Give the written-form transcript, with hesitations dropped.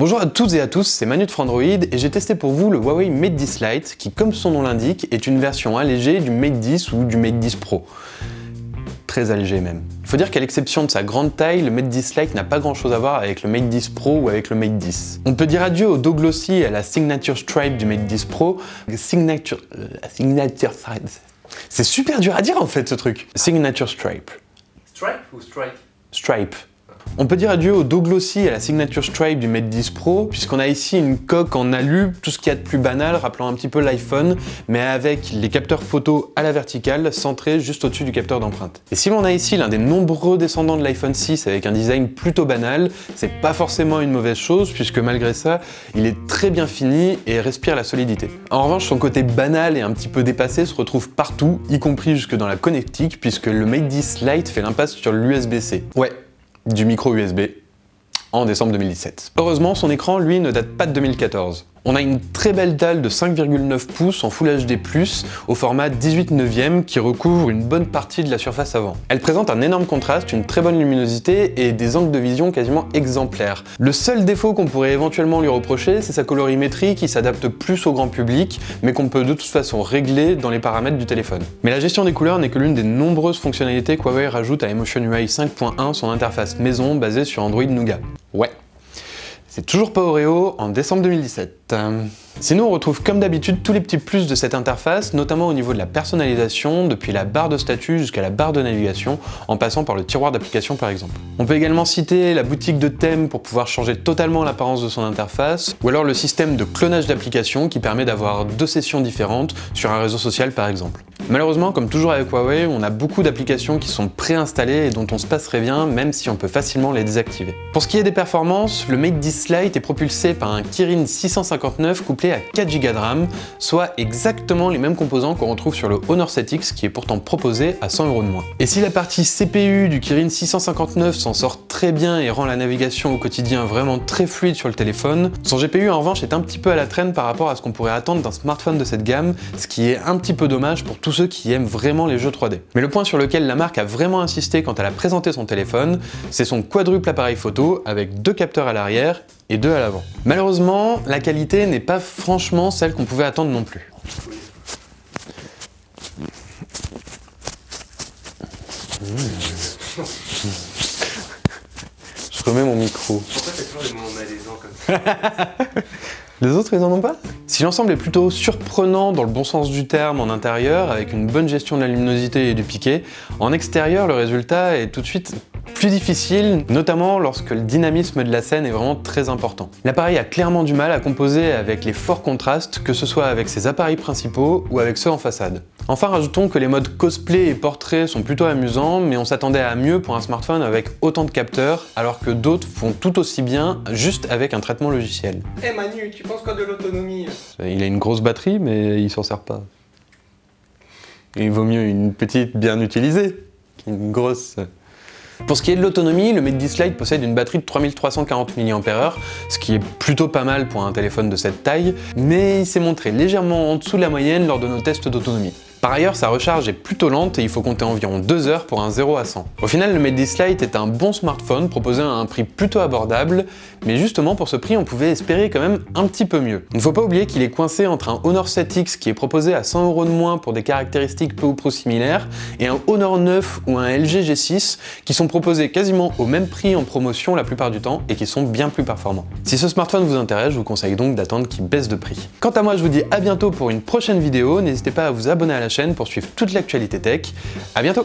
Bonjour à toutes et à tous, c'est Manu de Frandroid et j'ai testé pour vous le Huawei Mate 10 Lite qui, comme son nom l'indique, est une version allégée du Mate 10 ou du Mate 10 Pro. Très allégé même. Il faut dire qu'à l'exception de sa grande taille, le Mate 10 Lite n'a pas grand chose à voir avec le Mate 10 Pro ou avec le Mate 10. On peut dire adieu au dos glossy et à la Signature Stripe du Mate 10 Pro. Signature Stripe. C'est super dur à dire en fait ce truc. Signature Stripe. Stripe ou strike? Stripe. On peut dire adieu au dos glossy et à la Signature Stripe du Mate 10 Pro, puisqu'on a ici une coque en alu, tout ce qu'il y a de plus banal, rappelant un petit peu l'iPhone, mais avec les capteurs photo à la verticale, centrés juste au-dessus du capteur d'empreinte. Et si l'on a ici l'un des nombreux descendants de l'iPhone 6 avec un design plutôt banal, c'est pas forcément une mauvaise chose, puisque malgré ça, il est très bien fini et respire la solidité. En revanche, son côté banal et un petit peu dépassé se retrouve partout, y compris jusque dans la connectique, puisque le Mate 10 Lite fait l'impasse sur l'USB-C. Ouais, du micro USB en décembre 2017. Heureusement, son écran, lui, ne date pas de 2014. On a une très belle dalle de 5,9 pouces en Full HD+, au format 18/9 qui recouvre une bonne partie de la surface avant. Elle présente un énorme contraste, une très bonne luminosité et des angles de vision quasiment exemplaires. Le seul défaut qu'on pourrait éventuellement lui reprocher, c'est sa colorimétrie qui s'adapte plus au grand public, mais qu'on peut de toute façon régler dans les paramètres du téléphone. Mais la gestion des couleurs n'est que l'une des nombreuses fonctionnalités que Huawei rajoute à Emotion UI 5.1, son interface maison basée sur Android Nougat. Ouais. C'est toujours pas Oreo en décembre 2017. Sinon, on retrouve comme d'habitude tous les petits plus de cette interface, notamment au niveau de la personnalisation, depuis la barre de statut jusqu'à la barre de navigation, en passant par le tiroir d'application par exemple. On peut également citer la boutique de thèmes pour pouvoir changer totalement l'apparence de son interface, ou alors le système de clonage d'applications qui permet d'avoir deux sessions différentes sur un réseau social par exemple. Malheureusement, comme toujours avec Huawei, on a beaucoup d'applications qui sont préinstallées et dont on se passerait bien, même si on peut facilement les désactiver. Pour ce qui est des performances, le Mate 10 Lite est propulsé par un Kirin 659 couplé à 4 Go de RAM, soit exactement les mêmes composants qu'on retrouve sur le Honor 7X qui est pourtant proposé à 100 € de moins. Et si la partie CPU du Kirin 659 s'en sort très bien et rend la navigation au quotidien vraiment très fluide sur le téléphone, son GPU en revanche est un petit peu à la traîne par rapport à ce qu'on pourrait attendre d'un smartphone de cette gamme, ce qui est un petit peu dommage pour tous ceux qui aiment vraiment les jeux 3D. Mais le point sur lequel la marque a vraiment insisté quand elle a présenté son téléphone, c'est son quadruple appareil photo avec 2 capteurs à l'arrière et 2 à l'avant. Malheureusement, la qualité n'est pas franchement celle qu'on pouvait attendre non plus. Je remets mon micro. Pourquoi t'as toujours des moments malaisants comme ça? Les autres, ils en ont pas? Si l'ensemble est plutôt surprenant dans le bon sens du terme en intérieur, avec une bonne gestion de la luminosité et du piqué, en extérieur, le résultat est tout de suite plus difficile, notamment lorsque le dynamisme de la scène est vraiment très important. L'appareil a clairement du mal à composer avec les forts contrastes, que ce soit avec ses appareils principaux ou avec ceux en façade. Enfin, rajoutons que les modes cosplay et portrait sont plutôt amusants, mais on s'attendait à mieux pour un smartphone avec autant de capteurs, alors que d'autres font tout aussi bien, juste avec un traitement logiciel. Eh Manu, tu penses quoi de l'autonomie? Il a une grosse batterie, mais il s'en sert pas. Il vaut mieux une petite bien utilisée qu'une grosse. Pour ce qui est de l'autonomie, le Mate 10 Lite possède une batterie de 3340 mAh, ce qui est plutôt pas mal pour un téléphone de cette taille, mais il s'est montré légèrement en dessous de la moyenne lors de nos tests d'autonomie. Par ailleurs, sa recharge est plutôt lente et il faut compter environ 2 heures pour un 0 à 100. Au final, le Mate 10 Lite est un bon smartphone proposé à un prix plutôt abordable, mais justement pour ce prix, on pouvait espérer quand même un petit peu mieux. Il ne faut pas oublier qu'il est coincé entre un Honor 7X qui est proposé à 100 € de moins pour des caractéristiques peu ou prou similaires, et un Honor 9 ou un LG G6 qui sont proposés quasiment au même prix en promotion la plupart du temps et qui sont bien plus performants. Si ce smartphone vous intéresse, je vous conseille donc d'attendre qu'il baisse de prix. Quant à moi, je vous dis à bientôt pour une prochaine vidéo, n'hésitez pas à vous abonner à la chaîne pour suivre toute l'actualité tech. À bientôt!